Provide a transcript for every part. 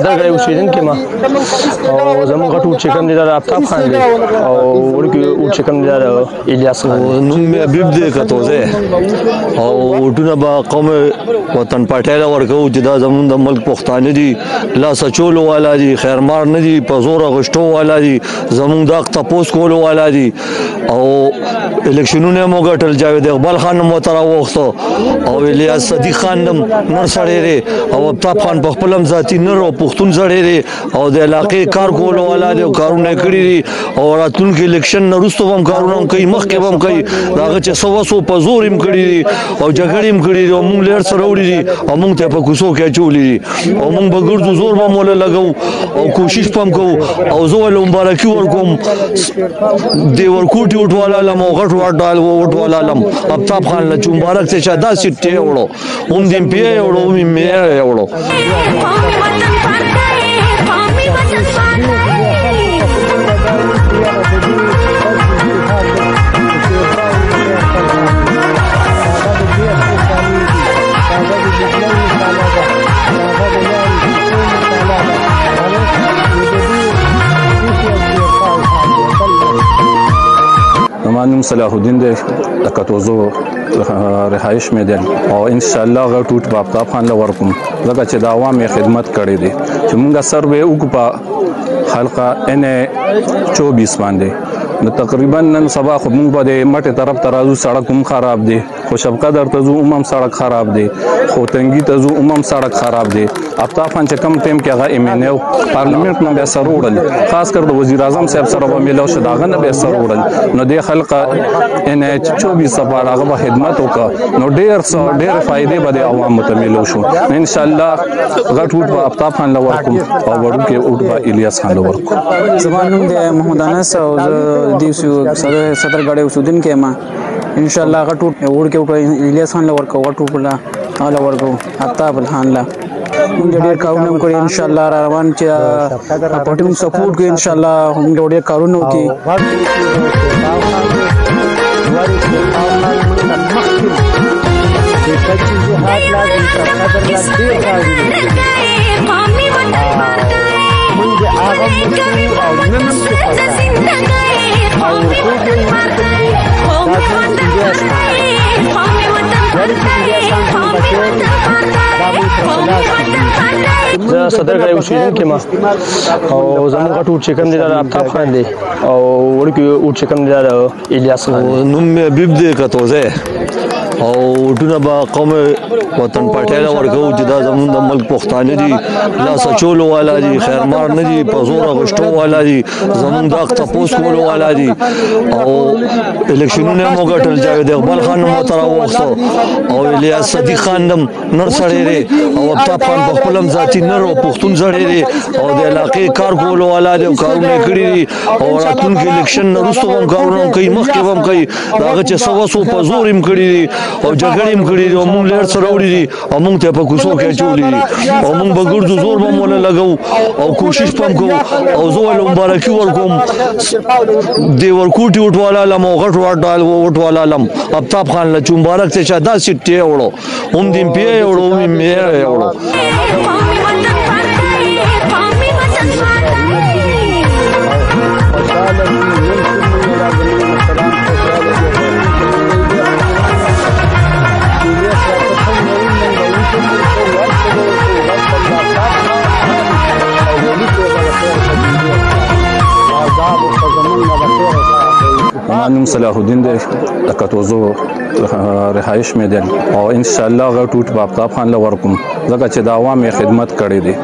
صدرګړی اوسېدونکی ما او زموږ غټ اوټ چې کوم دی دا آفتاب خان دی او وړوکی اوټ چې کوم دی دا الیاس خان دی. نوم مې حبیب دی کتوزی او اوټونه به قوم وطن پارټۍ له ورکوو چې دا زموږ د ملک پښتانه دي، لاس اچولو والا دي، خیرمار نه دي، په زور اغوښتو والا دي، زموږ د حق تپوس کولو والا دي او الیکشنونه مو ګټل. جاوید اقبال خان مو ته راوغوښتو او الیاس صدیق خان هم نر سړی دی او آفتاب خان په خپل هم ذاتي نر او پښتون سړی دی او د علاقې کار کولو والا دی او کارونه یې کړي دي او راتلونکي الیکشن نه وروسته به هم کارونه هم کوي، مخکې به هم کوي. د هغه چې څه وسو په زور هم کړي دي او جګړې هم کړي دي او موږ لېر سره وړي دي او موږ ته په کوڅو کې اچولي دي او موږ به ګرځو، زور به هم ورله لګوو او کوشش به هم کوو او زه ولې مبارکي ورکوم د ورکوټي وټواله علم او غټ وټواله علم آفتاب خان له چې مبارک ته چې دا سیټ یې وړو هم د ایم پی یې وړو هم ایم اے یې وړو. زما نوم صلاح الدین دی، د کتوزو رهایش مې دی او انشاءالله غټ اوټ به آفتاب خان له ورکوم ځکه چې د عوام یې خدمت کړی دی چې مونږ سروې وکړو په حلقه NA24 باندې. نو تقریبا نن سبا خو مونږ به د مټې طرف ته راځو، سړک هم خراب دی، خو شبقدر ته ځو هم سړک خراب دی، خو تنګي ته ځو هم سړک خراب دی. آفتاب خان چې کم ټیم کې هغه MNA پارلیمنت نه بیا سر وړل، خاص کر د وزیر اعظم صاحب سره به میلاو شو، د هغه نه بیا سر وړل. نو د حلقه NA24 لپاره هغه به خدمت وکړه نو ډېرې فایدې به د عوامو ته میلاو شو. انشاءالله غټ اوټ به آفتاب خان له ورکوم او وړوکی اوټ به الیاس خان له ورکوم. زما نوم دی محمد انس او زه صدرګړی اوسېدونکی یم. انشاءالله غټ اوټ وړوکی اوټ الیاس خان له ورکوو، غټ اوټ له ورکوو آفتاب خان له. موږ ډېر کارونه هم کړي انشاءالله را روان چې پارټي موږ سپورټ کوي انشاءالله موږ ډېر کارونه وکړي. زه صدرګړی اوسېدونکی ما او زموږ غټ اوټ چې کوم دی دا آفتاب خان دی او وړوکی اوټ چې کوم دی دا الیاس خان دی. نوم مې حبیب دی کتوزی او اوټونه به قوم وطن پارټۍ له ورکوو چې دا زموږ د ملک پښتانه دي، لاس اچولو والا دي، خیرمار نه دي، په زور اغوښتو والا دي، زموږ د حق تپوس کولو والا دي او الیکشنونه مو ګټل. جاوید اقبال خان مو ته راوغوښتو او الیاس صدیق خان هم نر سړی دی او آفتاب خان په خپل هم ذاتي نر او پښتون سړی دی او د علاقې کار کولو والا دی او کارونه یې کړي دي او راتلونکي الیکشن نه وروسته به هم کارونه هم کوي، مخکې به هم کوي. د هغه چې څه وسو په زور هم کړي دي او جګړې هم کړي دي او موږ لېر سره وړي دي او موږ ته په کوڅو کې اچولي دي او موږ به ګرځو، زور به هم ورله لګوو او کوشش به هم کوو او زه ولې مبارکي ورکوم د ورکوټي وټواله علم او غټ وټواله علم آفتاب خان له چې مبارک ته چې دا سیټ یې وړو هم د ایم پی یې وړو هم ایم اے یې وړو. زما نوم صلاح الدین دی، د کتوزو رهایش مې دی او انشاءالله غټ اوټ به آفتاب خان له ورکوم ځکه چې د عوام یې خدمت کړی دی.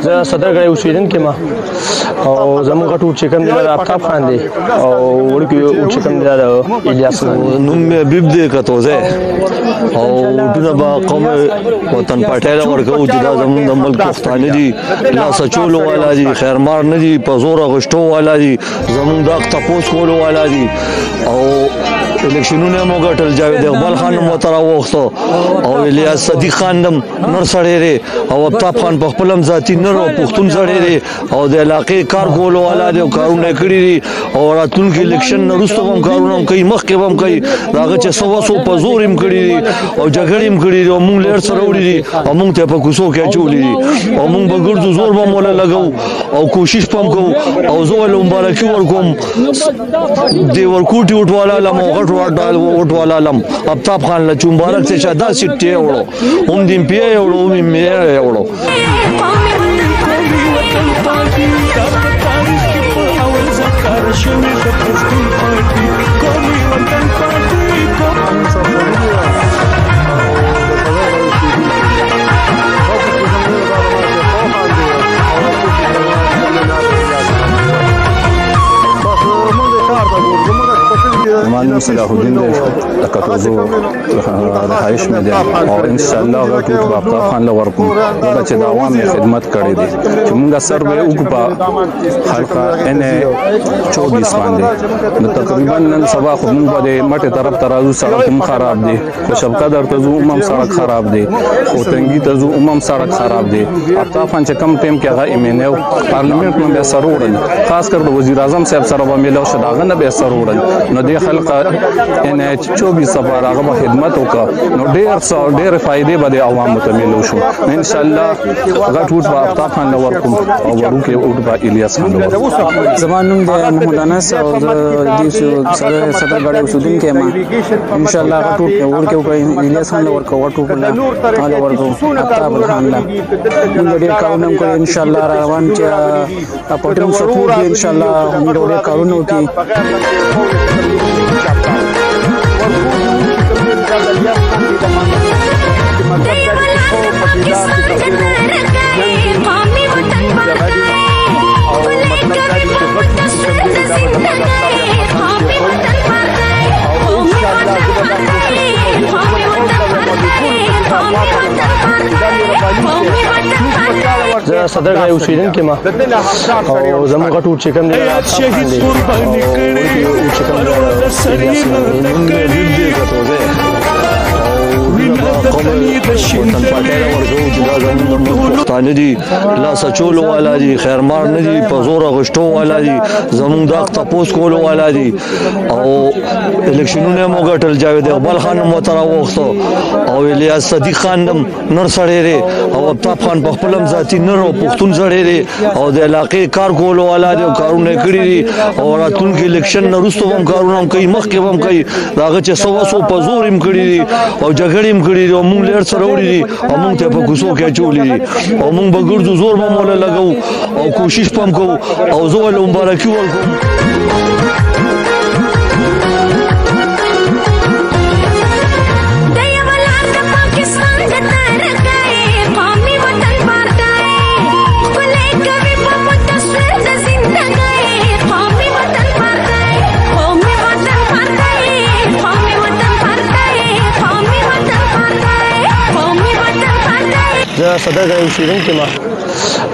زه زه صدرګړی اوسېدونکی ما او زموږ ټول چې کوم دی د آفتاب خان دی او وړوکی چې کوم دی د الیاس نوم مې حبیب دی کتوزه او ټول با قوم وطن پټه ورکو چې دا زموږ د ملک پښتانه دي لاس چولو والا دي خیرمار نه دي په زور غشتو والا دي زموږ د تپوس کولو والا دي او الیکشنونه مو ګټل جاوید اقبال خان مو تر وختو او الیاس صدیق خان نور سړی او آفتاب خان په خپلم ذاتی نور او پښتون سړی او د علاقې کار کولو والا دي او کارونه کړی دي او راتلونکي الیکشن نورسته هم کارونه کوي مخکې هم کوي داغه چې سو په زور هم کړی دي او جګړې هم کړی دي او موږ لیر سره وړي دي او موږ ته په کوڅو کې چولې دي او موږ بغرض زور به مولا لګو او کوشش پم کو او زه ول مبارکي ورکوم دی ورکوټي وټوالا لمو وټ والا لم آفتاب خان له مبارک څخه شاده سټي وړو هم دې پی وړو مې وړو زمان صلاح الدین د کتوزو رهایش مې دی او ان شاء الله غټو آفتاب خان له ورکوم دا چې د عوامي خدمت کړې دي چې موږ سروې وکړو حلقه ان 24 باندې نو تقریبا نن سبا خو موږ د مټه طرف ترازو سړک هم خراب دي خوشبقه درته زو هم سړک خراب دي او تنګي ته زو هم سړک خراب دي آفتاب خان چې کم ټیم کې هغه ایمنو پارلیمنت کې به سرورل خاص کر د وزیر اعظم صاحب سره به ملو شداغه نه به سرورل نو د خلق ان 24 سفر هغه خدمت وکړه نو ډېر فائدې به د عوامو ته ملو شو ان شاء الله غټ وټ په آفتاب خان ورکوم او ورکه وټ په الیاس خان ورکوم زمانوم د محمد انس او د دیو صدر غړي اوسیدونکو ما ان شاء الله غټ ورکه الیاس خان ورکه وټ په حال ورکو آفتاب خان لا موږ ډېر کارونه کوو ان شاء الله روان چې اپورټم سپورټ ان شاء الله موږ ډېر کارونه کوو زه صدرګړی اوسېدونکی ما او زموږ ټول چې کوم دی شهید قرباني کړي نوم مې حبیب دی کتوزه وطن پټه ورکو چې دا زموږ د ملک پښتانه دي لاس چولو والا دي خیرمار نه دي په زور غشتو والا دي زموږ د تپوس کولو والا دي او الیکشنونه مو ګټل جاوید اقبال خان مو تر وختو او الیاس صدیق خان نور سړی او آفتاب خان په خپلم ذاتی نور او پښتون سړی او د علاقې کار کولو والا دي او کارونه کړی دي او راتلونکي الیکشن نورسته هم کارونه کوي مخکې هم کوي داغه چې سو په زور هم کړی دي او جګړې هم کړی دي او موږ لیر سره وړي دي او موږ ته په کوڅو کې چولې دي او موږ بغرض زور به مولا لګو او کوشش پم کو او زه ول مبارکي ورکوم زه صدرګړی اوسېدونکی ما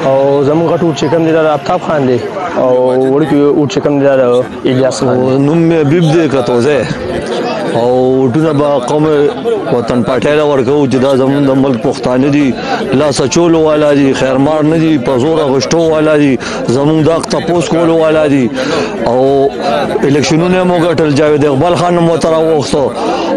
او زموږ ټول چې کوم دی د آفتاب خان دی او وړوکی چې کوم دی د الیاس نوم مې حبیب دی کتوزه او ټول با قوم وطن پټه ورکو چې دا زموږ د ملک پښتانه دي لاس چولو والا دي خیرمار نه دي په زور غشتو والا دي زموږ د تپوس کولو والا دي او الیکشنونه مو ګټل جاوید اقبال خان مو تر وختو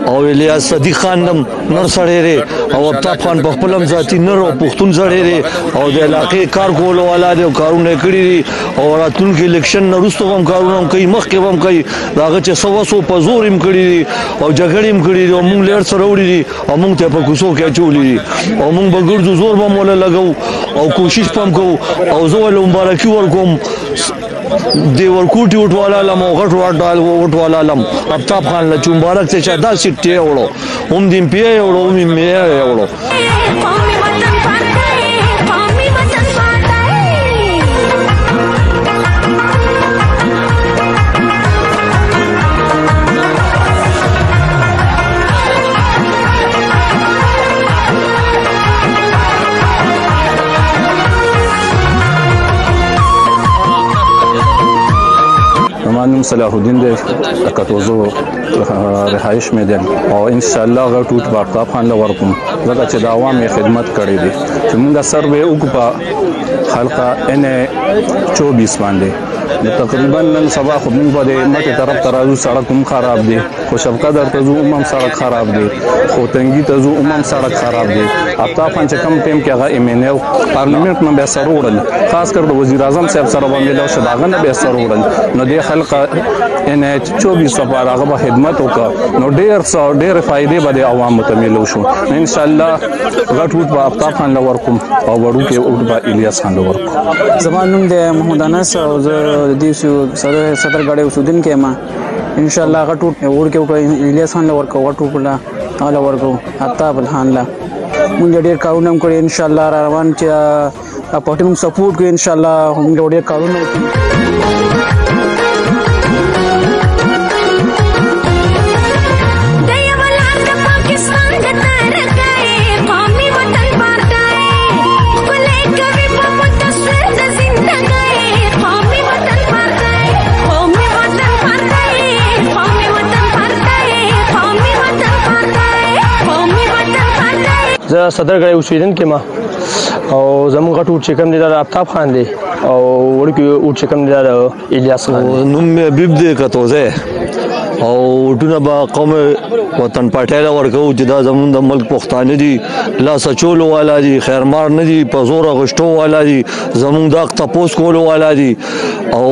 او الیاس صدیق خان نور سړی او آفتاب خان په خپلم ذاتی نور او پښتون سړی او د علاقې کار کولو والا دي او کارونه کړی دي او راتلونکي الیکشن نورسته هم کارونه کوي مخکې هم کوي داغه چې سو په زور هم کړی دي او جګړې هم کړی دي او موږ لیر سره وړي دي او موږ ته په کوڅو کې چولې دي او موږ بغرض زور به مولا لګو او کوشش پم کو او زه ول مبارکي ورکوم دی ورکوټي وټوالا لمو غټ وټوالا لم آفتاب خان له مبارک څخه شاده سټي وړو هم دې پی وړو مې وړو نوم صلاح الدین دی د کټوزو رهایش مې دی او ان شاء الله غا ټوټ باغتاب خان له ورکوم ځکه چې د عوامي خدمت کړې دي چې موږ سروې وکړو خلقه ان 24 باندې تقریبا نن سبا خو موږ په مټه طرف ترازو سړک هم خراب دي خو شفقت درته زو هم سړک خراب دي خو تنګي ته زو هم سړک خراب دي افتاب خان چې کم ټیم کې هغه ایمنیو پارلیمنت نه به سره وړل خاص کر د وزیر اعظم صاحب سره باندې له شداغه نه به سره وړل نو د خلق ان 24 لپاره هغه خدمت وکړه نو ډېر فائدې به د عوامو ته ملو شو ان شاء الله غټ وټ په افتاب خان لور کوم او وړو کې وټ په الیاس خان لور کوم زمانوم د محمد انس او دیوسو صدر غاړي وسودین کې ما ان شاء الله غټ وټ کې الیاس خان لور کو غټ وټ لا لا ورکو افتاب خان لا مونږ ډېر کارونه کوي ان شاء الله روان چې پټیم سپورټ کوي ان شاء الله مونږ ډېر کارونه کوي زه صدر غړي اوسیدونکو ما او زموږ غټ وټ چې کوم دی د افتاب خان دی او وړکي وټ چې کوم دی د الیاس خان نوم مې حبیب دی کتوزه او وټونه به قوم وطن پټاله ورکو چې دا زمون د ملک پښتانه دي لا سچولو والا دي خیرمار نه دي په زور غشتو والا دي زمون دا تپوس کولو والا دي او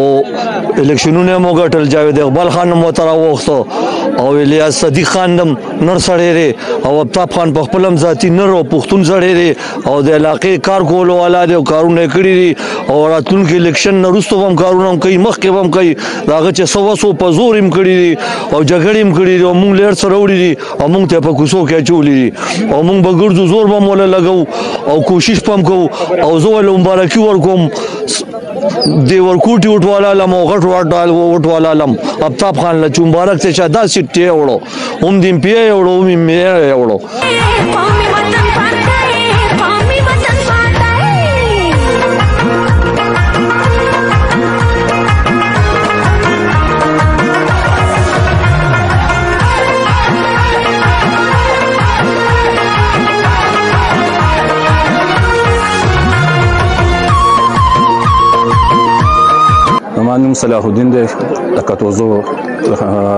الیکشنونه مو ګټل جاوید اقبال خان مو تر وختو او الیاس صدیق خان دم نر سړی او افتاب خان په خپلم ذاتی نر او پښتون سړی او د علاقې کار کولو والا دي او کارونه کړی دي او راتلونکي الیکشن نه وروسته هم کارونه کوي مخکې هم کوي داغه چې سو په زور هم کړی دي او جګړې هم کړی دي او مونږ لیر سره وړي دي او مونږ ته په کوڅو کې اچولي دي او مونږ به ګرځو زور به مولا لګو او کوشش پم کوو او زه ول مبارکي ورکوم دی ورکوټي وټوالا لم او غټ وټوالا لم افتاب خان له مبارک ته شاده سټي وړو هم دیم پی وړو هم مې وړو نوم صلاح الدین دی د کټوزو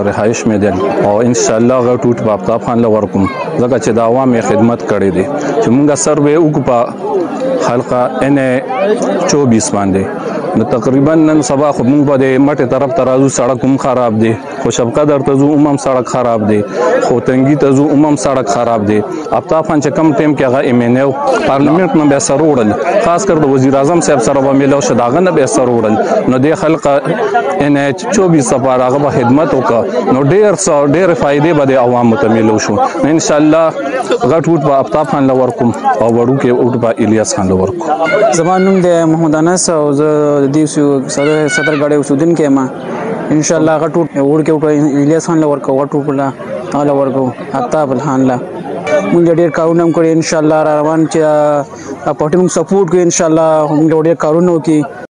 رهایش مې دی او ان شاء الله غټ وټ په افتاب خان له ورکوم ځکه چې د عوامي خدمت کړې دي چې موږ سروې وکړو په خلقه ان 24 باندې نو تقریبا نن سبا خو موږ په مټه طرف ترازو سړک هم خراب دي خو شفقت درته زو هم سړک خراب دي خو تنګي ته زو هم سړک خراب دي افتاب خان چې کم ټیم کې هغه ایمنیو پارلیمنت نه به سره وړل خاص کر د وزیر اعظم صاحب سره باندې له شداغه نه به سره وړل نو د خلق ان 24 لپاره هغه خدمت وکړه نو ډېر فائدې به د عوامو ته ملو شو ان شاء الله غټ وټ په افتاب خان لور کوم او وړو کې وټ په الیاس خان لور کوم زمانوم د محمد انس او دیوسو صدر غاړي وسودین کې ما ان شاء الله غټ وټ کې الیاس خان لور کو غټ وټ لا ورکو افتاب خان لا مونږ ډېر کارونه کوي ان شاء الله روان چې پټیم سپورټ کوي ان شاء الله مونږ ډېر کارونه کوي